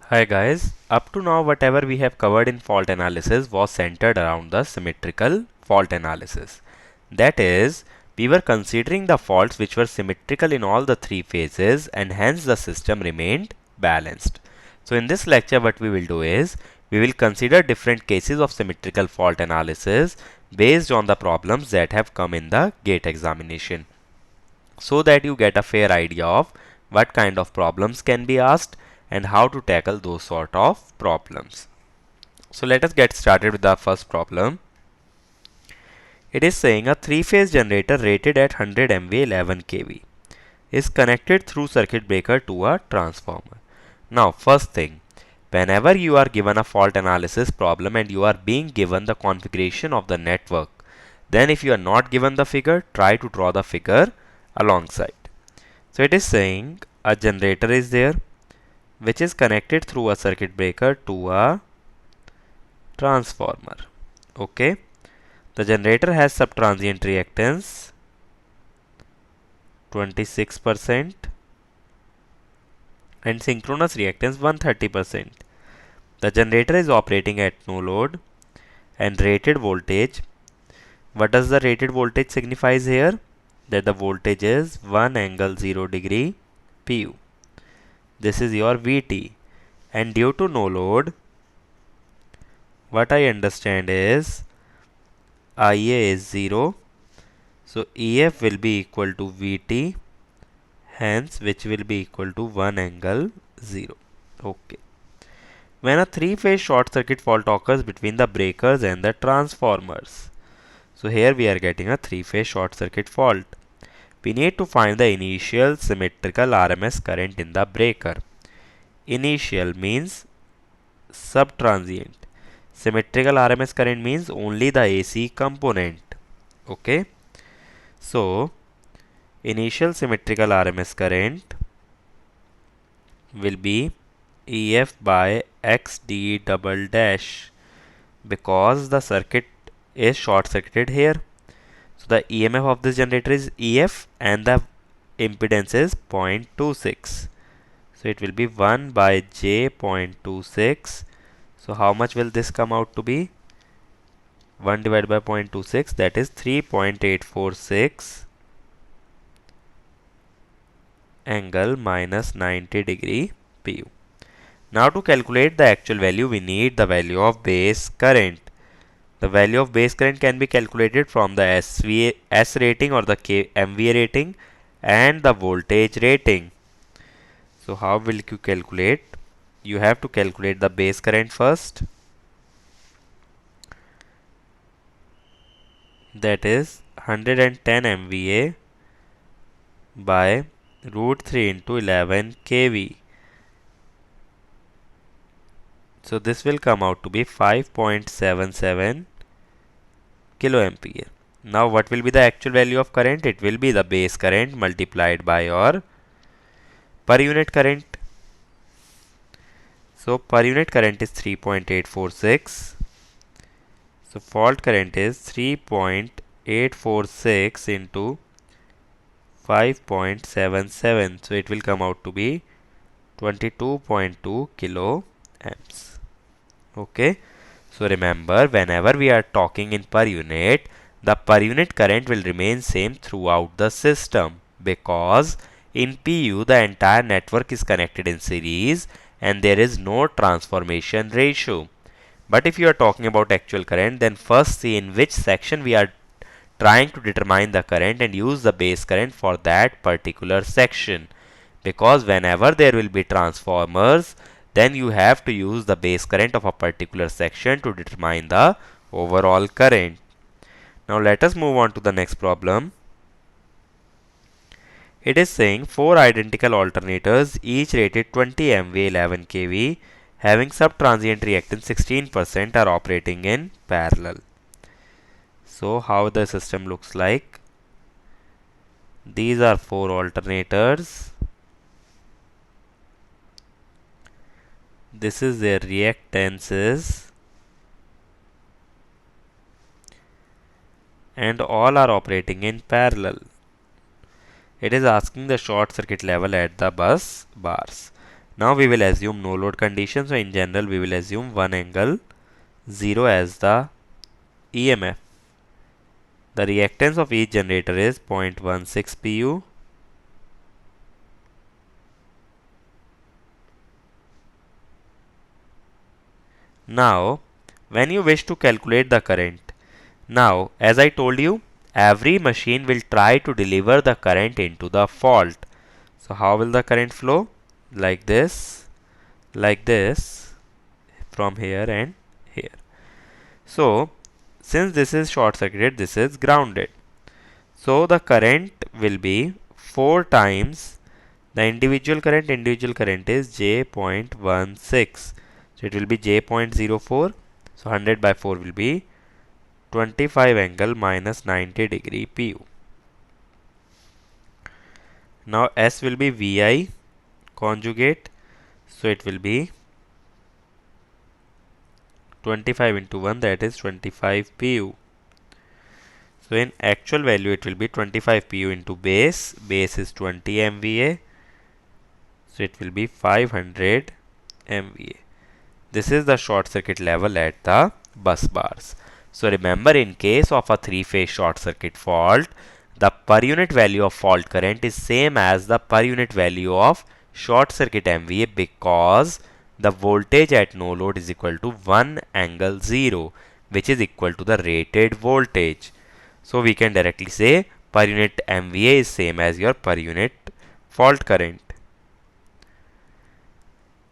Hi guys, up to now whatever we have covered in fault analysis was centered around the symmetrical fault analysis. That is, we were considering the faults which were symmetrical in all the three phases and hence the system remained balanced. So in this lecture what we will do is, we will consider different cases of symmetrical fault analysis based on the problems that have come in the GATE examination, so that you get a fair idea of what kind of problems can be asked and how to tackle those sort of problems. So let us get started with the first problem. It is saying a three-phase generator rated at 100 MVA 11 kV is connected through circuit breaker to a transformer. Now first thing, whenever you are given a fault analysis problem and you are being given the configuration of the network, then if you are not given the figure, try to draw the figure alongside. So it is saying a generator is there which is connected through a circuit breaker to a transformer. Okay. The generator has subtransient reactance 26% and synchronous reactance 130%. The generator is operating at no load and rated voltage. What does the rated voltage signifies here? That the voltage is 1 angle 0 degree pu. This is your Vt, and due to no load, what I understand is Ia is 0, so EF will be equal to Vt, hence which will be equal to 1 angle 0. Okay. When a three-phase short circuit fault occurs between the breakers and the transformers, so here we are getting a three-phase short circuit fault. We need to find the initial symmetrical RMS current in the breaker. Initial means subtransient. Symmetrical RMS current means only the AC component. Okay. So, initial symmetrical RMS current will be EF by XD double dash, because the circuit is short circuited here. So the EMF of this generator is EF and the impedance is 0.26. So it will be 1 by J 0.26. So how much will this come out to be? 1 divided by 0.26, that is 3.846 angle minus 90 degree pu. Now to calculate the actual value, we need the value of base current. The value of base current can be calculated from the S rating or the MVA rating and the voltage rating. So how will you calculate? You have to calculate the base current first. That is 110 MVA by root 3 into 11 kV. So this will come out to be 5.77 kiloampere. Now what will be the actual value of current? It will be the base current multiplied by your per unit current. So per unit current is 3.846. So fault current is 3.846 into 5.77. So it will come out to be 22.2 kilo amps. Okay. So remember, whenever we are talking in per unit, the per unit current will remain same throughout the system, because in PU the entire network is connected in series and there is no transformation ratio. But if you are talking about actual current, then first see in which section we are trying to determine the current and use the base current for that particular section. Because whenever there will be transformers, then you have to use the base current of a particular section to determine the overall current. Now let us move on to the next problem. It is saying 4 identical alternators, each rated 20 MVA 11 kV, having subtransient reactance 16%, are operating in parallel. So how the system looks like? These are 4 alternators. This is their reactances, and all are operating in parallel. It is asking the short circuit level at the bus bars. Now we will assume no load condition. So in general we will assume 1 angle 0 as the EMF. The reactance of each generator is 0.16 pu. Now, when you wish to calculate the current, now as I told you, every machine will try to deliver the current into the fault. So how will the current flow? Like this, from here and here. So since this is short circuited, this is grounded. So the current will be 4 times the individual current is J.16. So it will be J.04. So 100 by 4 will be 25 angle minus 90 degree pu. Now S will be VI conjugate. So it will be 25 into 1, that is 25 pu. So in actual value it will be 25 pu into base. Base is 20 MVA. So it will be 500 MVA. This is the short circuit level at the bus bars. So remember, in case of a three-phase short circuit fault, the per unit value of fault current is same as the per unit value of short circuit MVA, because the voltage at no load is equal to 1 angle 0, which is equal to the rated voltage. So we can directly say per unit MVA is same as your per unit fault current.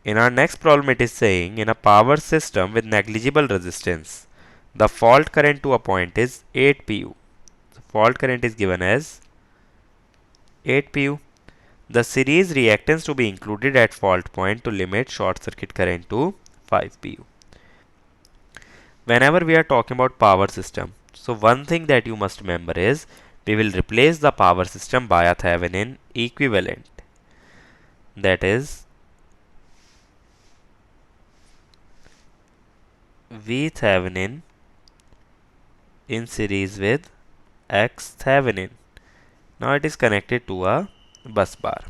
In our next problem, it is saying in a power system with negligible resistance, the fault current to a point is 8 pu. The fault current is given as 8 pu. The series reactance to be included at fault point to limit short circuit current to 5 pu. Whenever we are talking about power system, so one thing that you must remember is we will replace the power system by a Thevenin equivalent. That is V Thevenin in series with X Thevenin. Now it is connected to a bus bar.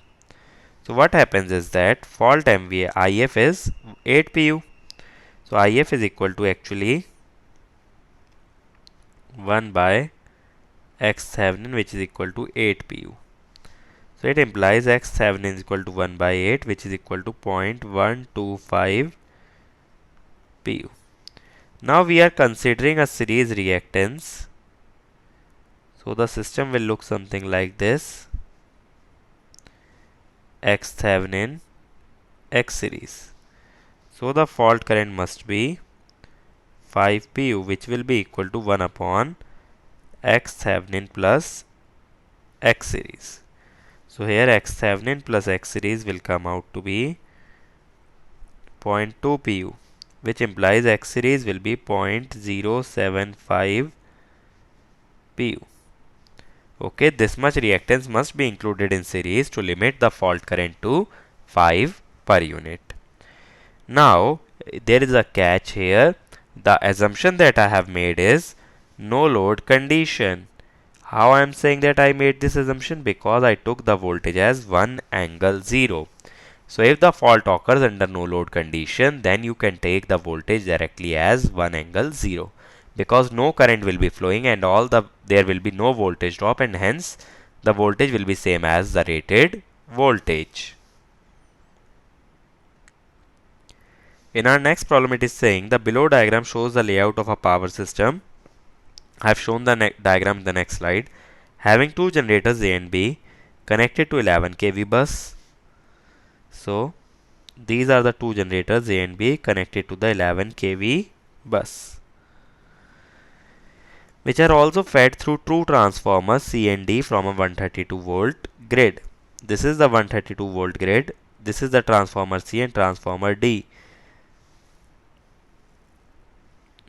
So what happens is that fault MVA IF is 8 pu. So IF is equal to actually 1 by X Thevenin, which is equal to 8 pu. So it implies X Thevenin is equal to 1 by 8, which is equal to 0.125 pu. Now we are considering a series reactance. So the system will look something like this: X Thevenin, X series. So the fault current must be 5 pu, which will be equal to 1 upon X Thevenin plus X series. So here X Thevenin plus X series will come out to be 0.2 pu, which implies X series will be 0.075 pu. Okay, this much reactance must be included in series to limit the fault current to 5 per unit. Now, there is a catch here. The assumption that I have made is no load condition. How I am saying that I made this assumption? Because I took the voltage as 1 angle 0. So if the fault occurs under no load condition, then you can take the voltage directly as 1 angle 0, because no current will be flowing and there will be no voltage drop, and hence the voltage will be same as the rated voltage. In our next problem, it is saying the below diagram shows the layout of a power system. I have shown the diagram in the next slide, having two generators A and B connected to 11 kV bus. So these are the two generators A and B connected to the 11 kV bus, which are also fed through two transformers C and D from a 132 volt grid. This is the 132 volt grid. This is the transformer C and transformer D.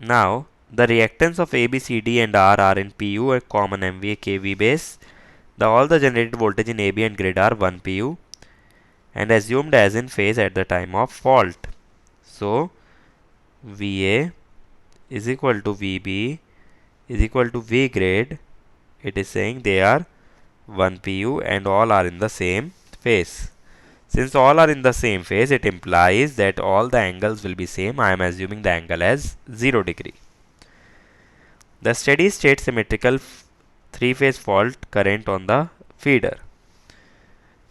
Now the reactance of A, B, C, D and R are in pu, a common MVA kV base. All the generated voltage in AB and grid are 1 pu and assumed as in phase at the time of fault. So VA is equal to VB is equal to V grid. It is saying they are 1 pu and all are in the same phase. Since all are in the same phase, it implies that all the angles will be same. I am assuming the angle as 0 degree. The steady state symmetrical three phase fault current on the feeder.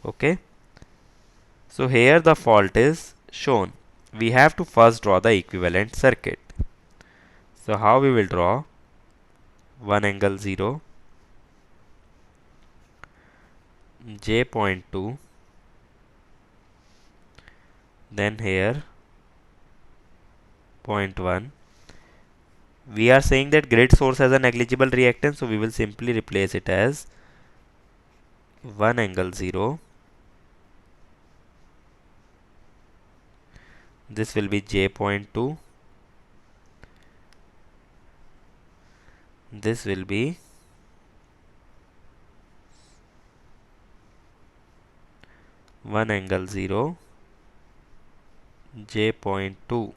Okay. So here the fault is shown. We have to first draw the equivalent circuit. So how we will draw? 1 angle 0, J.2, then here 0.1. We are saying that grid source has a negligible reactance, so we will simply replace it as 1 angle 0. This will be J.2. This will be 1 angle 0, J.2.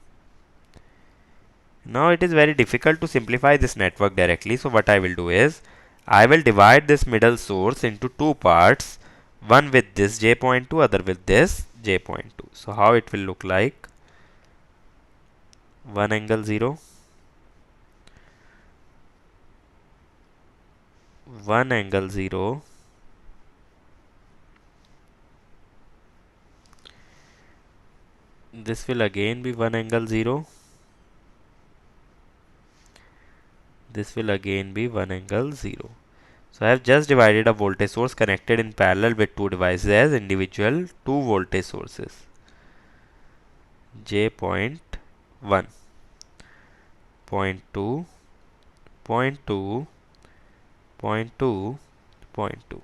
Now it is very difficult to simplify this network directly. So what I will do is, I will divide this middle source into two parts. One with this J.2, other with this J.2. So how it will look like? 1 angle 0, 1 angle 0, this will again be 1 angle 0, this will again be 1 angle 0. So I have just divided a voltage source connected in parallel with two devices as individual two voltage sources. J.1, 0.2, 0.2, 0.2, 0.2.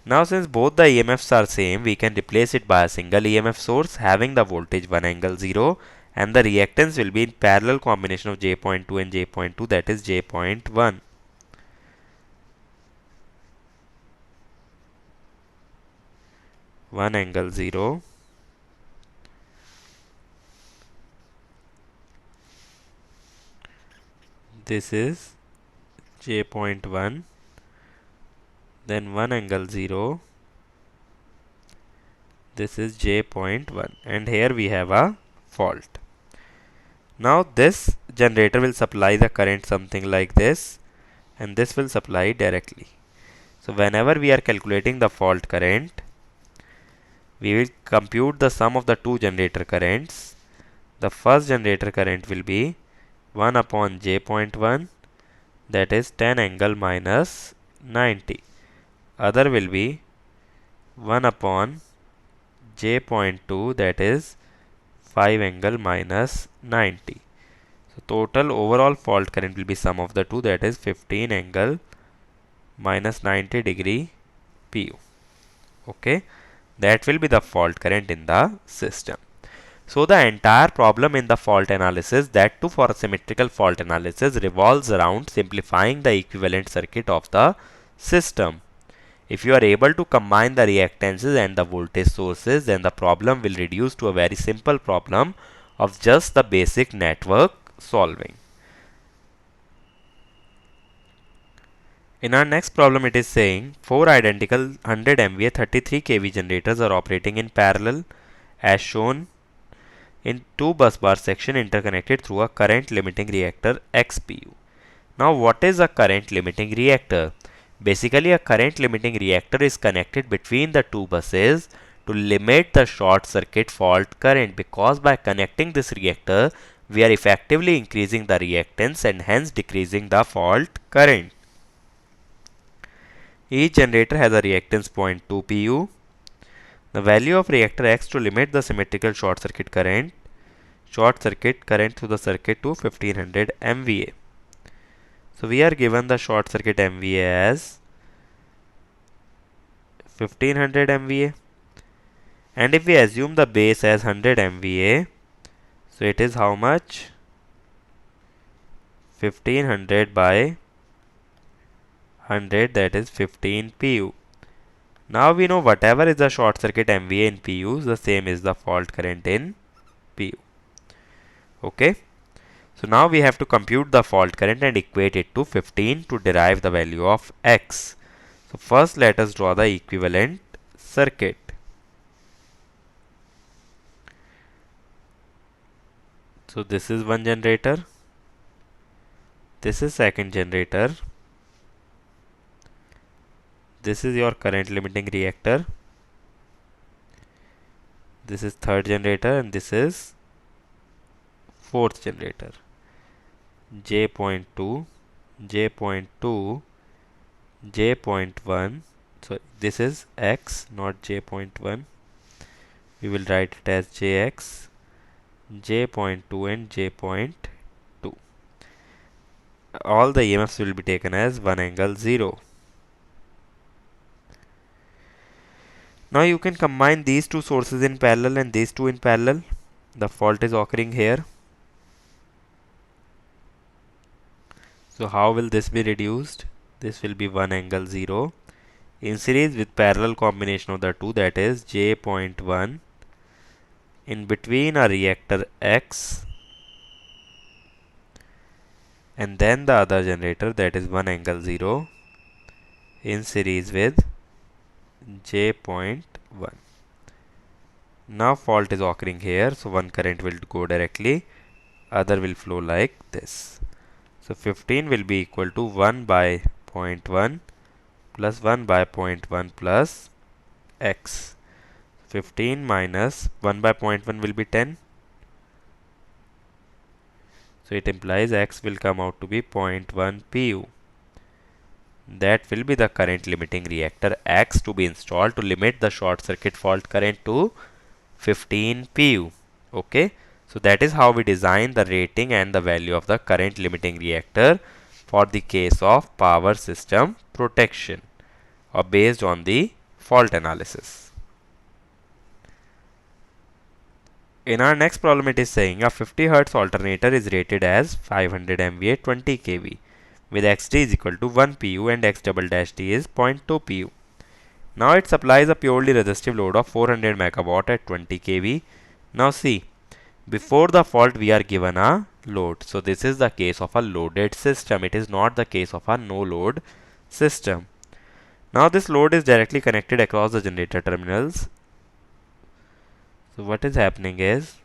Now since both the EMFs are same, we can replace it by a single EMF source having the voltage 1 angle 0, and the reactance will be in parallel combination of J.2 and J.2, that is J.1. One angle 0, this is J.1, then 1 angle 0, this is J.1, and here we have a fault. Now this generator will supply the current something like this, and this will supply directly. So whenever we are calculating the fault current, we will compute the sum of the two generator currents. The first generator current will be 1 upon J.1, that is 10 angle minus 90. Other will be 1 upon J.2, that is 5 angle minus 90. So total overall fault current will be sum of the two, that is 15 angle minus 90 degree pu. Okay, that will be the fault current in the system. So the entire problem in the fault analysis, that too for a symmetrical fault analysis, revolves around simplifying the equivalent circuit of the system. If you are able to combine the reactances and the voltage sources, then the problem will reduce to a very simple problem of just the basic network solving. In our next problem, it is saying 4 identical 100 MVA 33 kV generators are operating in parallel as shown in two bus bar section interconnected through a current limiting reactor XPU. Now what is a current limiting reactor? Basically, a current limiting reactor is connected between the two buses to limit the short circuit fault current, because by connecting this reactor, we are effectively increasing the reactance and hence decreasing the fault current. Each generator has a reactance 0.2 pu. The value of reactor X to limit the symmetrical short circuit current through the circuit to 1500 MVA. So we are given the short circuit MVA as 1500 MVA, and if we assume the base as 100 MVA, so it is how much? 1500 by 100, that is 15 pu. Now we know whatever is the short circuit MVA in pu, the same is the fault current in pu. Okay. So now we have to compute the fault current and equate it to 15 to derive the value of X. So first let us draw the equivalent circuit. So this is one generator. This is second generator. This is your current limiting reactor. This is third generator and this is fourth generator. J.2, J.2, J.1. So this is X, not J.1. We will write it as Jx, J.2 and J.2. All the EMFs will be taken as 1 angle 0. Now you can combine these two sources in parallel and these two in parallel. The fault is occurring here. So how will this be reduced? This will be 1 angle 0 in series with parallel combination of the two, that is J.1 in between a reactor X and then the other generator, that is 1 angle 0 in series with J.1. Now fault is occurring here, so one current will go directly, other will flow like this. So 15 will be equal to 1 by 0.1 plus 1 by 0.1 plus X. 15 minus 1 by 0.1 will be 10. So it implies X will come out to be 0.1 pu. That will be the current limiting reactor X to be installed to limit the short circuit fault current to 15 pu. Okay. So that is how we design the rating and the value of the current limiting reactor for the case of power system protection or based on the fault analysis. In our next problem, it is saying a 50 Hz alternator is rated as 500 MVA 20 kV with XD is equal to 1 pu and X double dash D is 0.2 pu. Now it supplies a purely resistive load of 400 megawatt at 20 kV. Now see, before the fault we are given a load. So this is the case of a loaded system. It is not the case of a no load system. Now this load is directly connected across the generator terminals. So what is happening is,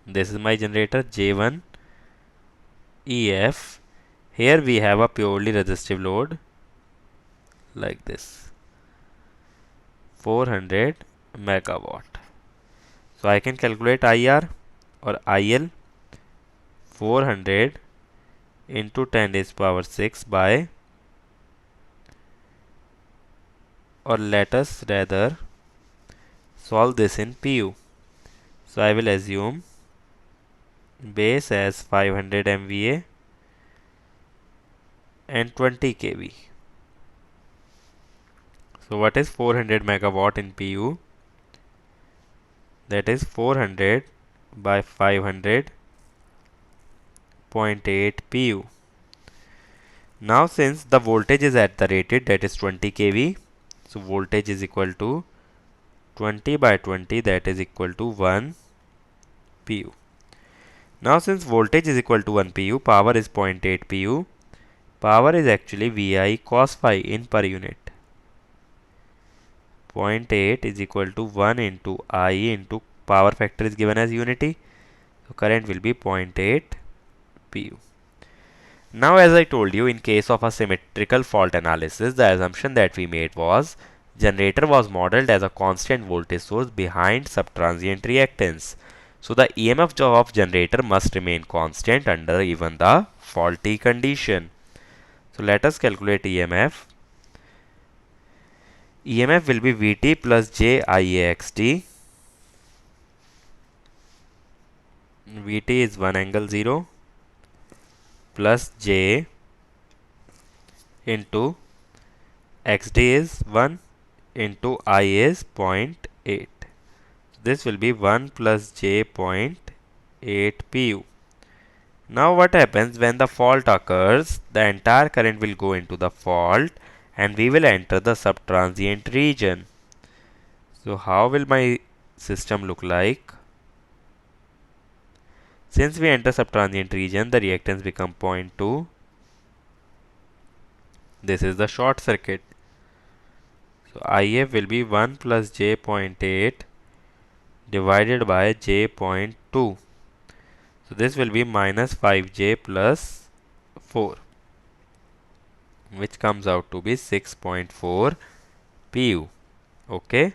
this is my generator J1 EF. Here we have a purely resistive load like this, 400 megawatt. So I can calculate IR or IL 400 into 10 raised power 6 by, or let us rather solve this in pu. So I will assume base as 500 MVA and 20 kV. So what is 400 megawatt in pu? That is 400 by 500 0.8 pu. Now since the voltage is at the rated, that is 20 kV, so voltage is equal to 20 by 20, that is equal to 1 pu. Now since voltage is equal to 1 pu, power is 0.8 pu. Power is actually Vi cos phi in per unit. 0.8 is equal to 1 into I into power factor is given as unity. So current will be 0.8 pu. Now as I told you, in case of a symmetrical fault analysis, the assumption that we made was generator was modeled as a constant voltage source behind subtransient reactance. So the EMF of generator must remain constant under even the faulty condition. So let us calculate EMF. EMF will be Vt plus JIAXT. Vt is 1 angle 0 plus J into XD is 1 into I is 0.8. This will be 1 plus J.8 pu. Now what happens when the fault occurs? The entire current will go into the fault and we will enter the subtransient region. So how will my system look like? Since we enter subtransient region, the reactance become 0.2. This is the short circuit. So IF will be 1 plus J.8 divided by J.2. So this will be minus 5j plus 4, which comes out to be 6.4 pu. Okay.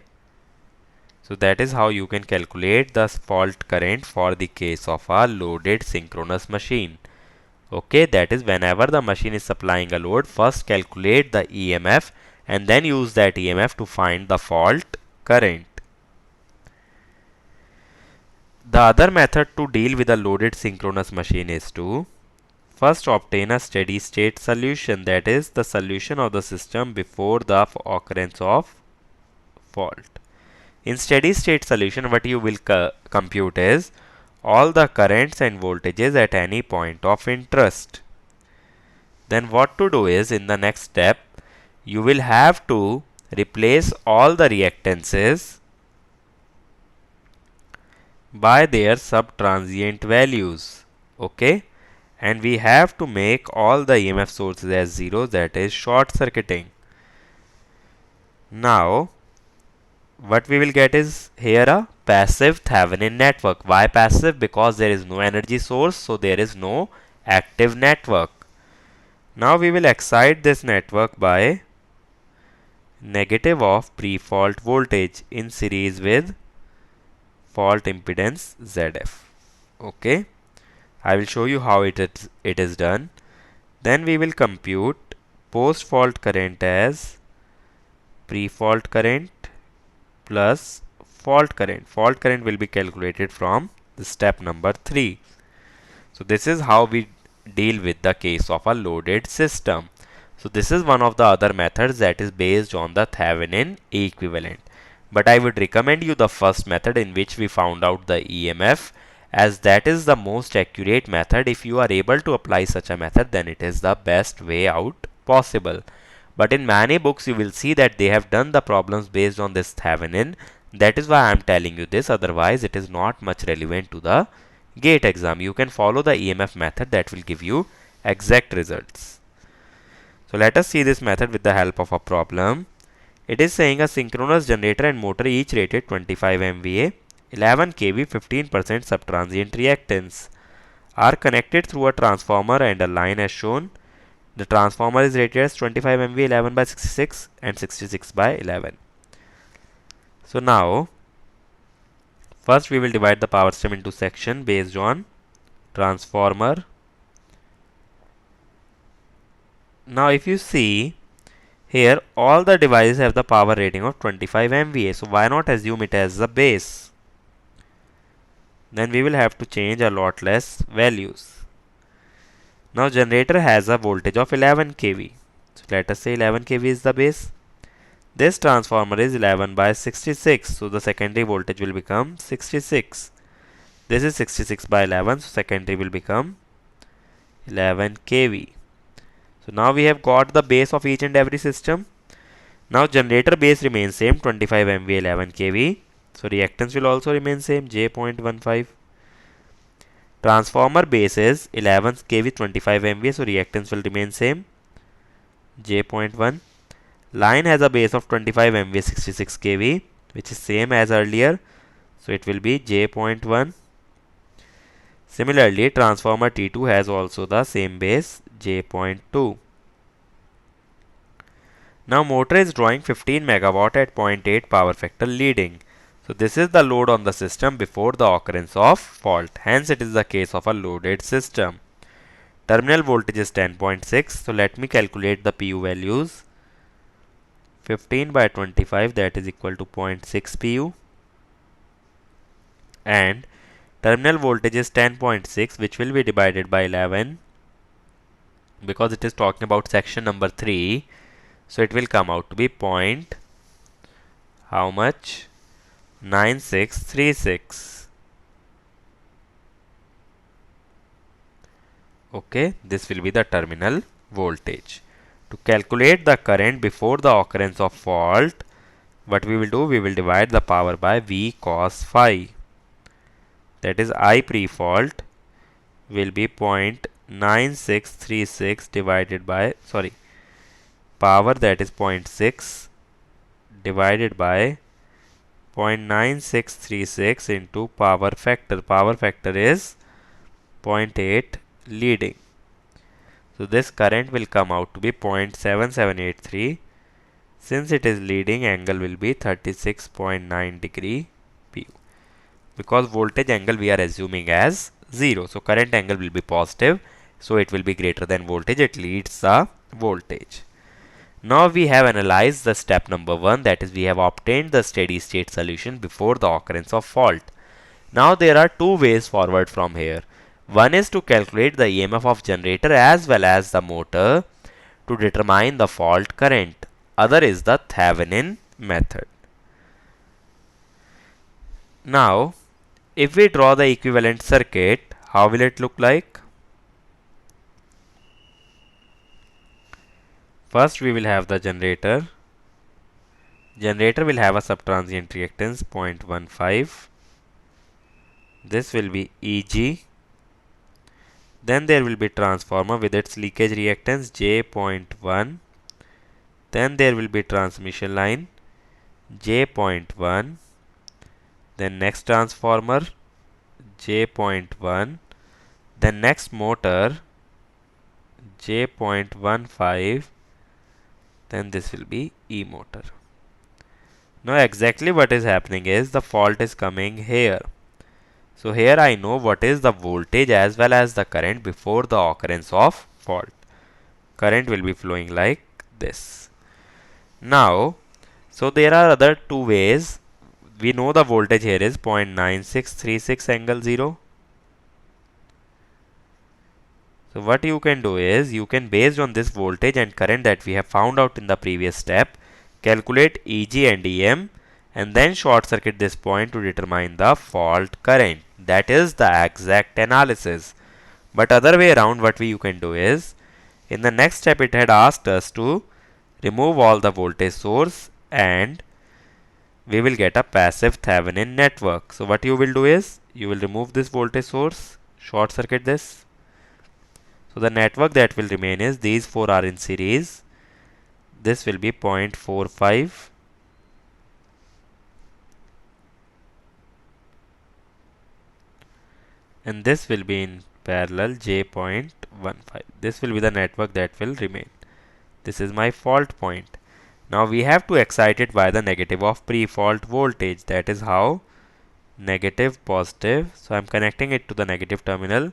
So that is how you can calculate the fault current for the case of a loaded synchronous machine. Okay, that is whenever the machine is supplying a load, first calculate the EMF and then use that EMF to find the fault current. The other method to deal with a loaded synchronous machine is to first obtain a steady state solution, that is the solution of the system before the occurrence of fault. In steady state solution, what you will compute is all the currents and voltages at any point of interest. Then what to do is, in the next step, you will have to replace all the reactances by their subtransient values. Okay, and we have to make all the EMF sources as zeros, that is short circuiting. Now what we will get is here a passive Thevenin network. Why passive? Because there is no energy source, so there is no active network. Now we will excite this network by negative of pre-fault voltage in series with fault impedance ZF. Okay, I will show you how it is done. Then we will compute post-fault current as pre-fault current plus fault current. Fault current will be calculated from the step number 3. So this is how we deal with the case of a loaded system. So this is one of the other methods that is based on the Thevenin equivalent. But I would recommend you the first method, in which we found out the EMF, as that is the most accurate method. If you are able to apply such a method, then it is the best way out possible. But in many books you will see that they have done the problems based on this Thevenin. That is why I am telling you this, otherwise it is not much relevant to the GATE exam. You can follow the EMF method, that will give you exact results. So let us see this method with the help of a problem. It is saying a synchronous generator and motor each rated 25 MVA, 11 kV, 15% subtransient reactance are connected through a transformer and a line as shown. The transformer is rated as 25 MVA, 11 by 66 and 66 by 11. So now first we will divide the power system into section based on transformer. Now if you see here, all the devices have the power rating of 25 MVA. So why not assume it as the base? Then we will have to change a lot less values. Now generator has a voltage of 11 kV. So let us say 11 kV is the base. This transformer is 11 by 66. So the secondary voltage will become 66. This is 66 by 11. So secondary will become 11 kV. So now we have got the base of each and every system. Now generator base remains same, 25 MVA, 11 kV. So reactance will also remain same, J.15. Transformer base is 11 kV, 25 MVA. So reactance will remain same, J.1. Line has a base of 25 MVA, 66 kV, which is same as earlier. So it will be J.1. Similarly, transformer T2 has also the same base, J.2. Now motor is drawing 15 megawatt at 0.8 power factor leading. So this is the load on the system before the occurrence of fault. Hence it is the case of a loaded system. Terminal voltage is 10.6. So let me calculate the PU values. 15 by 25, that is equal to 0.6 PU. And terminal voltage is 10.6, which will be divided by 11 because it is talking about section number 3. So it will come out to be point how much? 9636. Okay, this will be the terminal voltage. To calculate the current before the occurrence of fault, what we will do? We will divide the power by V cos phi. That is I pre-fault will be 0.9636 divided by, power, that is 0.6 divided by 0.9636 into power factor. Power factor is 0.8 leading. So this current will come out to be 0.7783. Since it is leading, angle will be 36.9 degree pu. Because voltage angle we are assuming as 0. So current angle will be positive. So it will be greater than voltage. It leads the voltage. Now we have analyzed the step number 1, that is we have obtained the steady state solution before the occurrence of fault. Now there are two ways forward from here. One is to calculate the EMF of generator as well as the motor to determine the fault current. Other is the Thevenin method. Now if we draw the equivalent circuit, how will it look like? First we will have the generator. Generator will have a subtransient reactance 0.15. This will be Eg. Then there will be transformer with its leakage reactance J.1. Then there will be transmission line J.1. Then next transformer J.1. Then next motor J.15. Then this will be E motor. Now exactly what is happening is the fault is coming here. So here I know what is the voltage as well as the current before the occurrence of fault. Current will be flowing like this. Now, so there are other two ways. We know the voltage here is 0.9636 angle 0. So what you can do is, you can based on this voltage and current that we have found out in the previous step, calculate Eg and Em and then short circuit this point to determine the fault current. That is the exact analysis. But other way around, what you can do is, in the next step it had asked us to remove all the voltage source and we will get a passive Thevenin network. So what you will do is, you will remove this voltage source, short circuit this. So the network that will remain is these four are in series. This will be 0.45. And this will be in parallel J.15. This will be the network that will remain. This is my fault point. Now we have to excite it by the negative of pre-fault voltage. That is how negative positive. So I am connecting it to the negative terminal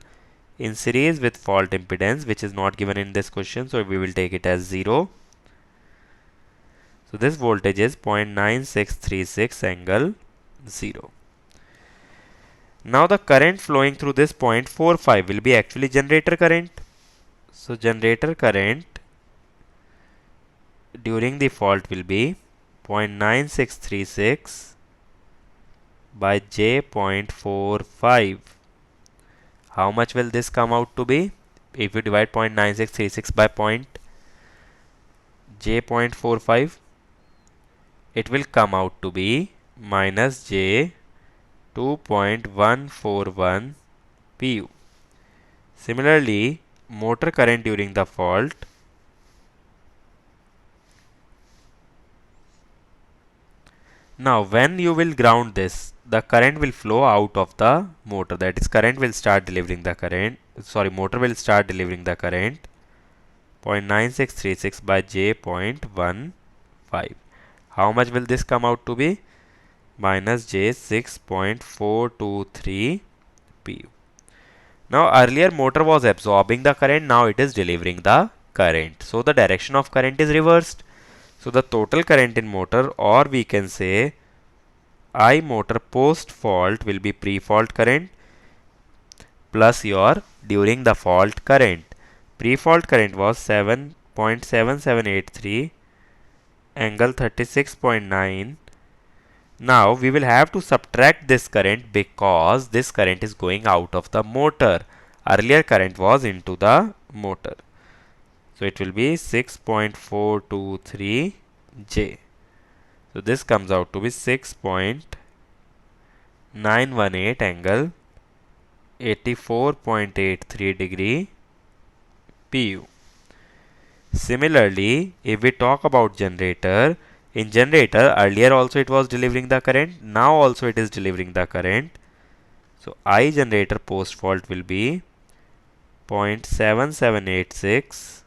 in series with fault impedance, which is not given in this question. So we will take it as 0. So this voltage is 0.9636 angle 0. Now the current flowing through this 0.45 will be actually generator current. So generator current during the fault will be 0.9636 by J.45. How much will this come out to be? If you divide 0.9636 by J.45, it will come out to be minus J 2.141 pu. Similarly, motor current during the fault now when you will ground this, the current will flow out of the motor. That is, current will start delivering the current. Sorry, motor will start delivering the current 0.9636 by J.15. How much will this come out to be? Minus J 6.423 pu. Now earlier motor was absorbing the current, now it is delivering the current. So the direction of current is reversed. So the total current in motor, or we can say I motor post fault, will be pre-fault current plus your during the fault current. Pre-fault current was 7.7783 angle 36.9. Now we will have to subtract this current because this current is going out of the motor. Earlier current was into the motor. So it will be 6.423 J. So this comes out to be 6.918 angle 84.83 degree pu. Similarly, if we talk about generator, in generator earlier also it was delivering the current, now also it is delivering the current. So I generator post fault will be 0.7786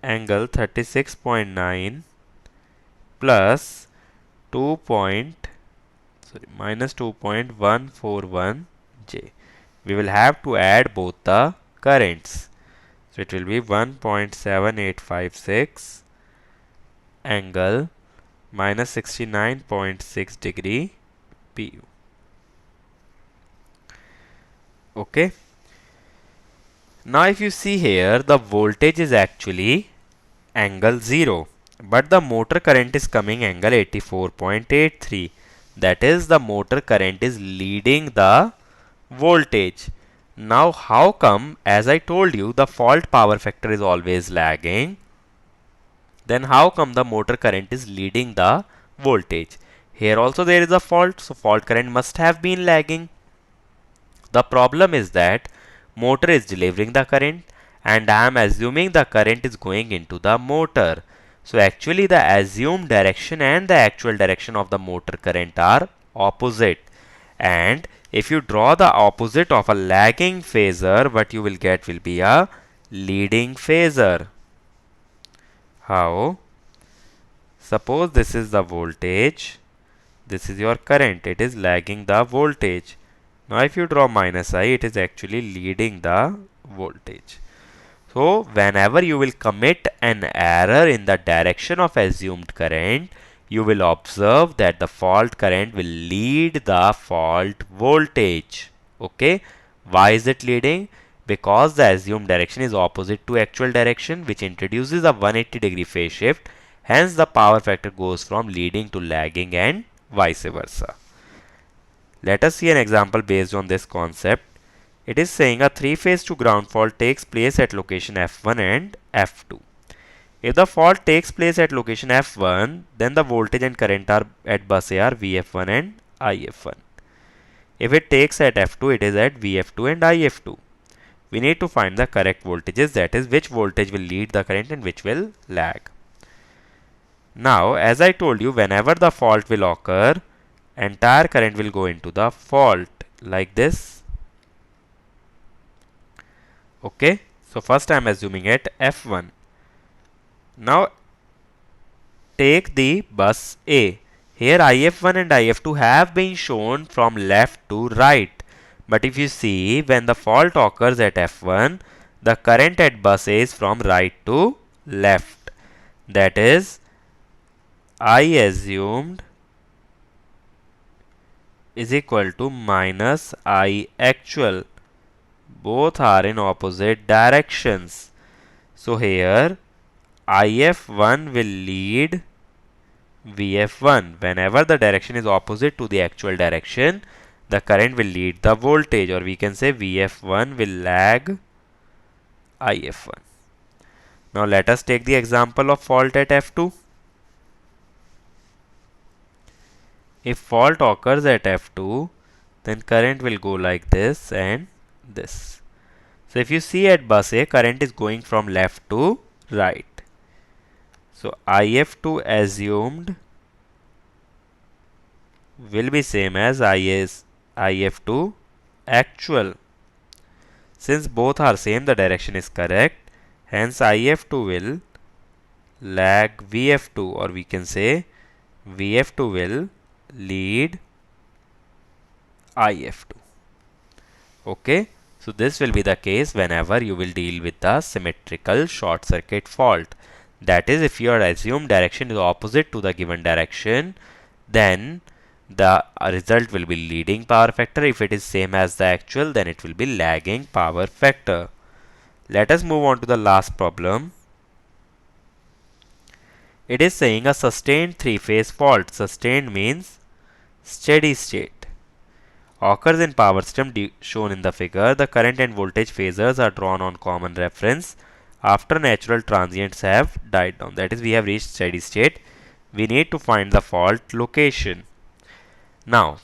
angle 36.9 plus 2 point minus 2.141 J. We will have to add both the currents. So it will be 1.7856 angle minus 69.6 degree PU. Okay. Now if you see here, the voltage is actually angle 0, but the motor current is coming angle 84.83. That is, the motor current is leading the voltage. Now how come, as I told you, the fault power factor is always lagging? Then how come the motor current is leading the voltage? Here also there is a fault, so fault current must have been lagging. The problem is that motor is delivering the current and I am assuming the current is going into the motor. So actually the assumed direction and the actual direction of the motor current are opposite. And if you draw the opposite of a lagging phasor, what you will get will be a leading phasor. How? Suppose this is the voltage, this is your current, it is lagging the voltage. Now if you draw minus I, it is actually leading the voltage. So whenever you will commit an error in the direction of assumed current, you will observe that the fault current will lead the fault voltage. Okay. Why is it leading? Because the assumed direction is opposite to actual direction, which introduces a 180 degree phase shift. Hence the power factor goes from leading to lagging and vice versa. Let us see an example based on this concept. It is saying a 3-phase to ground fault takes place at location F1 and F2. If the fault takes place at location F1, then the voltage and current are at bus A are VF1 and IF1. If it takes at F2, it is at VF2 and IF2. We need to find the correct voltages, that is, which voltage will lead the current and which will lag. Now, as I told you, whenever the fault will occur, entire current will go into the fault like this. Okay, so first I am assuming at F1. Now take the bus A. Here IF1 and IF2 have been shown from left to right. But if you see, when the fault occurs at F1, the current at bus A is from right to left. That is, I assumed is equal to minus I actual. Both are in opposite directions. So here IF1 will lead VF1. Whenever the direction is opposite to the actual direction, the current will lead the voltage, or we can say VF1 will lag IF1. Now let us take the example of fault at F2. If fault occurs at F2, then current will go like this and this. So if you see at bus A, current is going from left to right. So IF2 assumed will be same as IF2 actual. Since both are same, the direction is correct. Hence IF2 will lag VF2, or we can say VF2 will lead IF2. Okay. So this will be the case whenever you will deal with the symmetrical short circuit fault. That is, if your assumed direction is opposite to the given direction, then the result will be leading power factor. If it is same as the actual, then it will be lagging power factor. Let us move on to the last problem. It is saying a sustained 3-phase fault. Sustained means steady state. Occurs in power system shown in the figure. The current and voltage phasors are drawn on common reference after natural transients have died down. That is, we have reached steady state. We need to find the fault location. Now,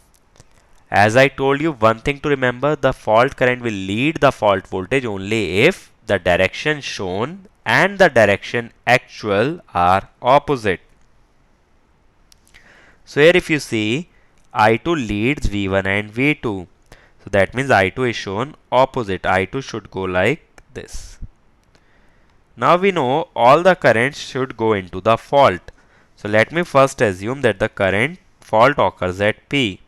as I told you, one thing to remember, the fault current will lead the fault voltage only if the direction shown and the direction actual are opposite. So here if you see, I2 leads V1 and V2. So that means I2 is shown opposite. I2 should go like this. Now we know all the currents should go into the fault. So let me first assume that the current fault occurs at P.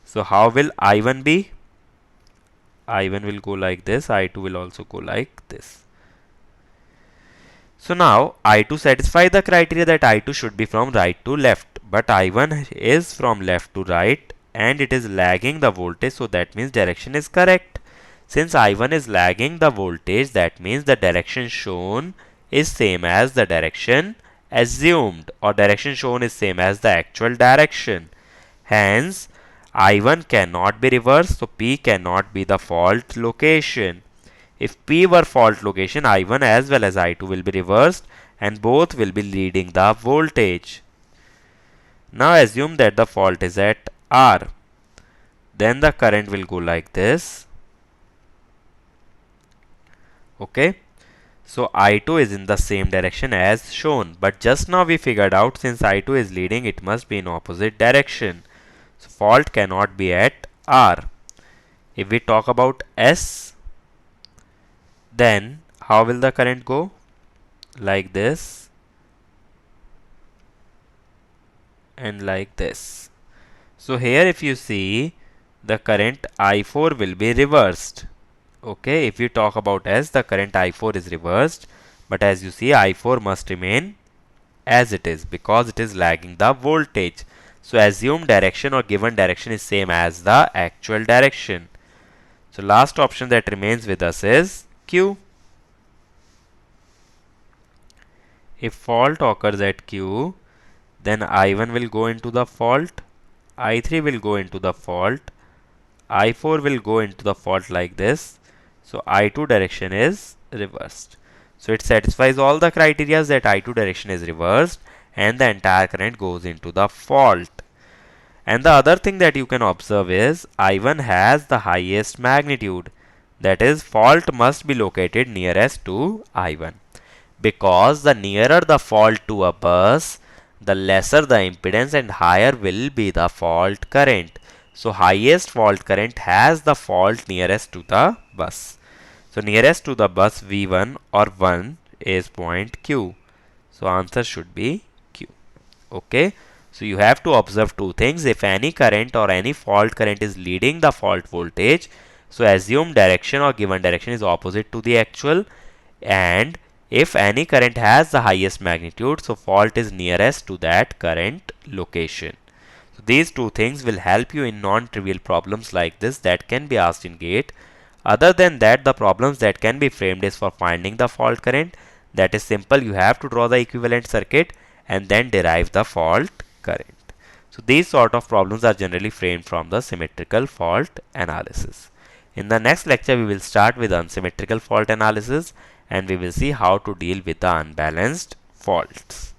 So how will I1 be? I1 will go like this, I2 will also go like this. So now I2 satisfies the criteria that I2 should be from right to left, but I1 is from left to right and it is lagging the voltage, so that means direction is correct. Since I1 is lagging the voltage, that means the direction shown is same as the direction assumed, or direction shown is same as the actual direction. Hence, I1 cannot be reversed, so P cannot be the fault location. If P were fault location, I1 as well as I2 will be reversed and both will be leading the voltage. Now assume that the fault is at R. Then the current will go like this. Okay. So I2 is in the same direction as shown. But just now we figured out since I2 is leading, it must be in opposite direction. So fault cannot be at R. If we talk about S, then how will the current go? Like this and like this. So here if you see, the current I4 will be reversed. Okay, if we talk about S, the current I4 is reversed, but as you see, I4 must remain as it is because it is lagging the voltage. So assumed direction or given direction is same as the actual direction. So last option that remains with us is Q. If fault occurs at Q, then I1 will go into the fault, I3 will go into the fault, I4 will go into the fault like this. So I2 direction is reversed. So it satisfies all the criteria that I2 direction is reversed and the entire current goes into the fault. And the other thing that you can observe is I1 has the highest magnitude. That is, fault must be located nearest to I1. Because the nearer the fault to a bus, the lesser the impedance and higher will be the fault current. So highest fault current has the fault nearest to the bus. So nearest to the bus V1 or 1 is point Q. So answer should be Q. Okay. So you have to observe two things. If any current or any fault current is leading the fault voltage, so assume direction or given direction is opposite to the actual, and if any current has the highest magnitude, so fault is nearest to that current location. So these two things will help you in non-trivial problems like this that can be asked in GATE. Other than that, the problems that can be framed is for finding the fault current. That is simple. You have to draw the equivalent circuit and then derive the fault current. So these sort of problems are generally framed from the symmetrical fault analysis. In the next lecture, we will start with unsymmetrical fault analysis and we will see how to deal with the unbalanced faults.